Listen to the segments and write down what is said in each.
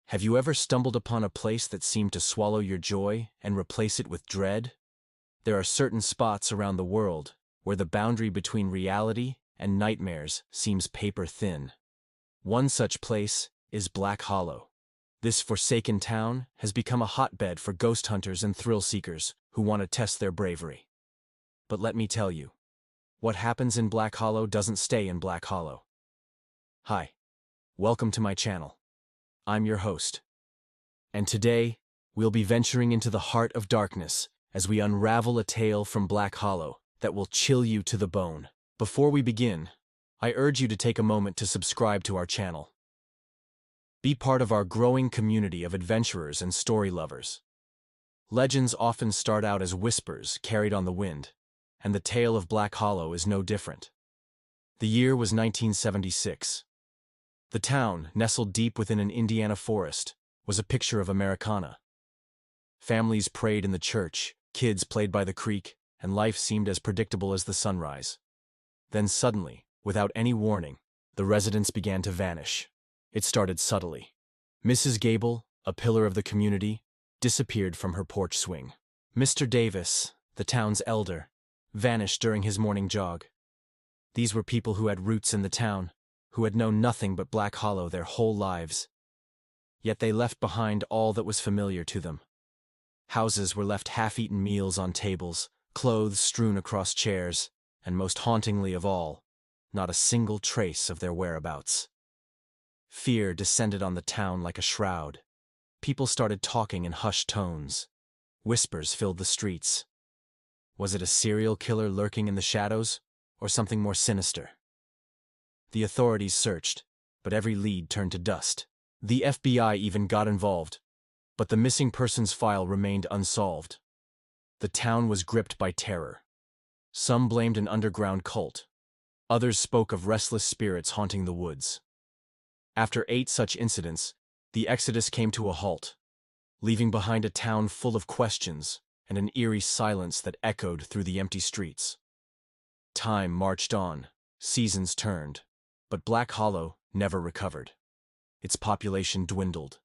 Have you ever stumbled upon a place that seemed to swallow your joy and replace it with dread? There are certain spots around the world where the boundary between reality and nightmares seems paper thin. One such place is Black Hollow. This forsaken town has become a hotbed for ghost hunters and thrill seekers who want to test their bravery. But let me tell you, what happens in Black Hollow doesn't stay in Black Hollow. Hi, welcome to my channel. I'm your host. And today, we'll be venturing into the heart of darkness as we unravel a tale from Black Hollow that will chill you to the bone. Before we begin, I urge you to take a moment to subscribe to our channel. Be part of our growing community of adventurers and story lovers. Legends often start out as whispers carried on the wind, and the tale of Black Hollow is no different. The year was 1976. The town, nestled deep within an Indiana forest, was a picture of Americana. Families prayed in the church, kids played by the creek, and life seemed as predictable as the sunrise. Then suddenly, without any warning, the residents began to vanish. It started subtly. Mrs. Gable, a pillar of the community, disappeared from her porch swing. Mr. Davis, the town's elder, vanished during his morning jog. These were people who had roots in the town, who had known nothing but Black Hollow their whole lives. Yet they left behind all that was familiar to them. Houses were left half-eaten meals on tables, clothes strewn across chairs, and most hauntingly of all, not a single trace of their whereabouts. Fear descended on the town like a shroud. People started talking in hushed tones. Whispers filled the streets. Was it a serial killer lurking in the shadows, or something more sinister? The authorities searched, but every lead turned to dust. The FBI even got involved, but the missing persons file remained unsolved. The town was gripped by terror. Some blamed an underground cult. Others spoke of restless spirits haunting the woods. After 8 such incidents, the exodus came to a halt, leaving behind a town full of questions and an eerie silence that echoed through the empty streets. Time marched on, seasons turned, but Black Hollow never recovered. Its population dwindled.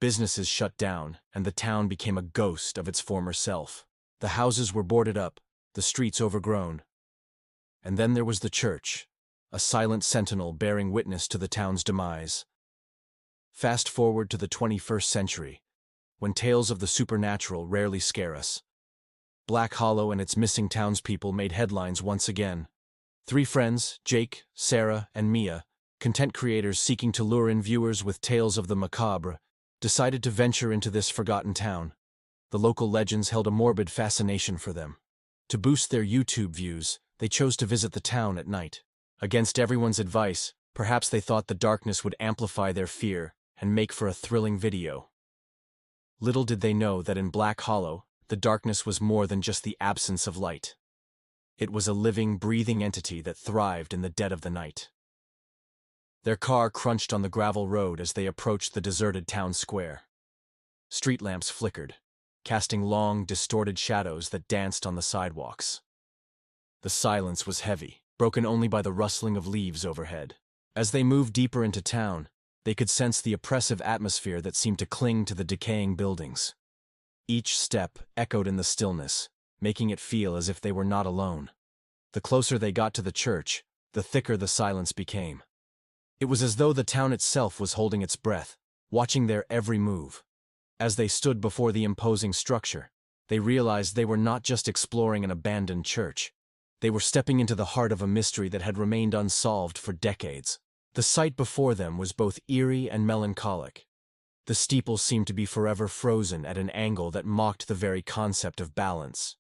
Businesses shut down, and the town became a ghost of its former self. The houses were boarded up, the streets overgrown. And then there was the church, a silent sentinel bearing witness to the town's demise. Fast forward to the 21st century, when tales of the supernatural rarely scare us. Black Hollow and its missing townspeople made headlines once again. 3 friends, Jake, Sarah, and Mia, content creators seeking to lure in viewers with tales of the macabre, decided to venture into this forgotten town. The local legends held a morbid fascination for them. To boost their YouTube views, they chose to visit the town at night. Against everyone's advice, perhaps they thought the darkness would amplify their fear and make for a thrilling video. Little did they know that in Black Hollow, the darkness was more than just the absence of light. It was a living, breathing entity that thrived in the dead of the night. Their car crunched on the gravel road as they approached the deserted town square. Street lamps flickered, casting long, distorted shadows that danced on the sidewalks. The silence was heavy, broken only by the rustling of leaves overhead. As they moved deeper into town, they could sense the oppressive atmosphere that seemed to cling to the decaying buildings. Each step echoed in the stillness, making it feel as if they were not alone. The closer they got to the church, the thicker the silence became. It was as though the town itself was holding its breath, watching their every move. As they stood before the imposing structure, they realized they were not just exploring an abandoned church. They were stepping into the heart of a mystery that had remained unsolved for decades. The sight before them was both eerie and melancholic. The steeple seemed to be forever frozen at an angle that mocked the very concept of balance.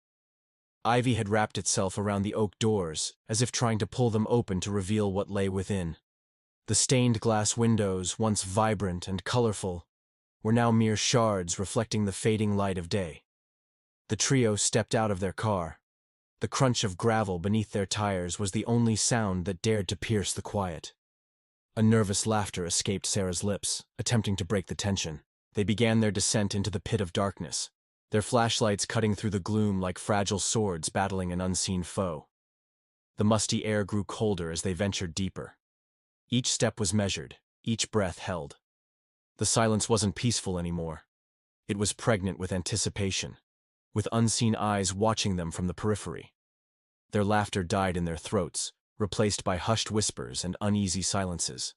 Ivy had wrapped itself around the oak doors, as if trying to pull them open to reveal what lay within. The stained glass windows, once vibrant and colorful, were now mere shards reflecting the fading light of day. The trio stepped out of their car. The crunch of gravel beneath their tires was the only sound that dared to pierce the quiet. A nervous laughter escaped Sarah's lips, attempting to break the tension. They began their descent into the pit of darkness, their flashlights cutting through the gloom like fragile swords battling an unseen foe. The musty air grew colder as they ventured deeper. Each step was measured, each breath held. The silence wasn't peaceful anymore. It was pregnant with anticipation, with unseen eyes watching them from the periphery. Their laughter died in their throats, replaced by hushed whispers and uneasy silences.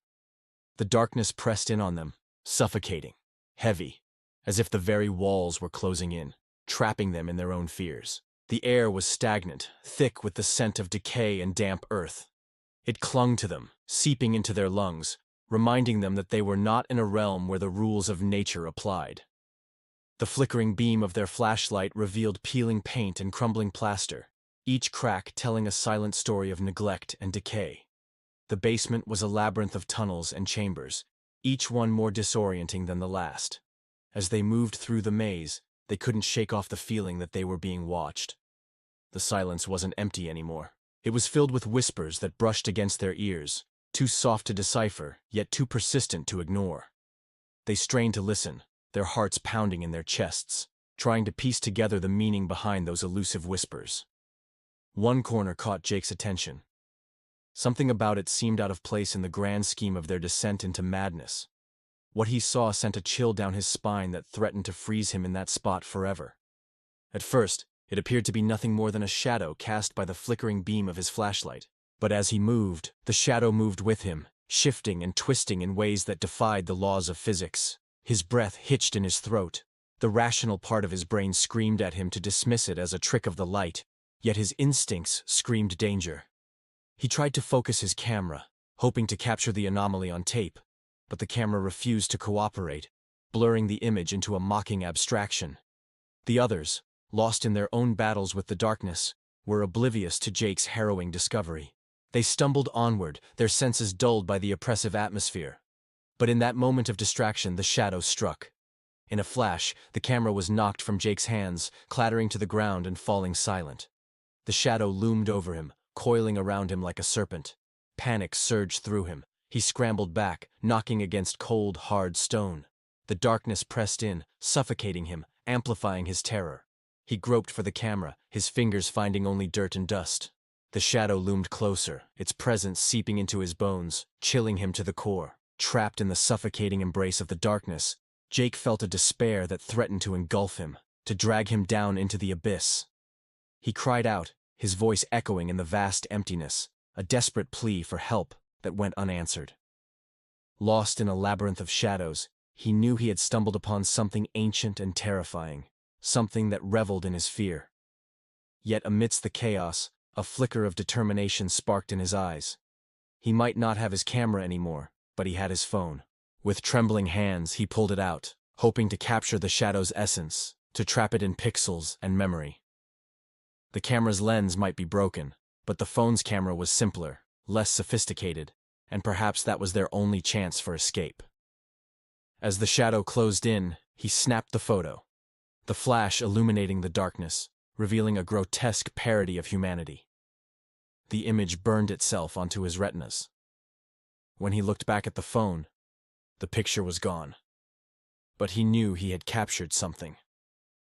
The darkness pressed in on them, suffocating, heavy, as if the very walls were closing in, trapping them in their own fears. The air was stagnant, thick with the scent of decay and damp earth. It clung to them, seeping into their lungs, reminding them that they were not in a realm where the rules of nature applied. The flickering beam of their flashlight revealed peeling paint and crumbling plaster, each crack telling a silent story of neglect and decay. The basement was a labyrinth of tunnels and chambers, each one more disorienting than the last. As they moved through the maze, they couldn't shake off the feeling that they were being watched. The silence wasn't empty anymore. It was filled with whispers that brushed against their ears, too soft to decipher, yet too persistent to ignore. They strained to listen, their hearts pounding in their chests, trying to piece together the meaning behind those elusive whispers. One corner caught Jake's attention. Something about it seemed out of place in the grand scheme of their descent into madness. What he saw sent a chill down his spine that threatened to freeze him in that spot forever. At first, it appeared to be nothing more than a shadow cast by the flickering beam of his flashlight. But as he moved, the shadow moved with him, shifting and twisting in ways that defied the laws of physics. His breath hitched in his throat. The rational part of his brain screamed at him to dismiss it as a trick of the light, yet his instincts screamed danger. He tried to focus his camera, hoping to capture the anomaly on tape, but the camera refused to cooperate, blurring the image into a mocking abstraction. The others, lost in their own battles with the darkness, were oblivious to Jake's harrowing discovery. They stumbled onward, their senses dulled by the oppressive atmosphere. But in that moment of distraction, the shadow struck. In a flash, the camera was knocked from Jake's hands, clattering to the ground and falling silent. The shadow loomed over him, coiling around him like a serpent. Panic surged through him. He scrambled back, knocking against cold, hard stone. The darkness pressed in, suffocating him, amplifying his terror. He groped for the camera, his fingers finding only dirt and dust. The shadow loomed closer, its presence seeping into his bones, chilling him to the core. Trapped in the suffocating embrace of the darkness, Jake felt a despair that threatened to engulf him, to drag him down into the abyss. He cried out, his voice echoing in the vast emptiness, a desperate plea for help that went unanswered. Lost in a labyrinth of shadows, he knew he had stumbled upon something ancient and terrifying, something that reveled in his fear. Yet amidst the chaos, a flicker of determination sparked in his eyes. He might not have his camera anymore, but he had his phone. With trembling hands, he pulled it out, hoping to capture the shadow's essence, to trap it in pixels and memory. The camera's lens might be broken, but the phone's camera was simpler, less sophisticated, and perhaps that was their only chance for escape. As the shadow closed in, he snapped the photo, the flash illuminating the darkness, revealing a grotesque parody of humanity. The image burned itself onto his retinas. When he looked back at the phone, the picture was gone. But he knew he had captured something.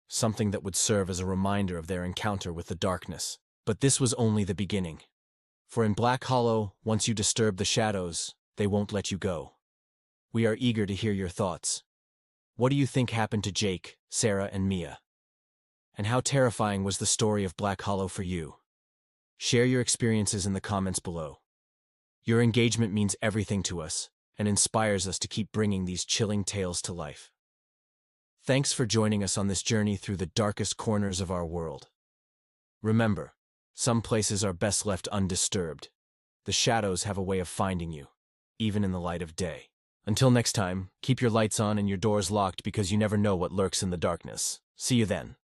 Something that would serve as a reminder of their encounter with the darkness. But this was only the beginning. For in Black Hollow, once you disturb the shadows, they won't let you go. We are eager to hear your thoughts. What do you think happened to Jake, Sarah, and Mia? And how terrifying was the story of Black Hollow for you? Share your experiences in the comments below. Your engagement means everything to us and inspires us to keep bringing these chilling tales to life. Thanks for joining us on this journey through the darkest corners of our world. Remember, some places are best left undisturbed. The shadows have a way of finding you, even in the light of day. Until next time, keep your lights on and your doors locked because you never know what lurks in the darkness. See you then.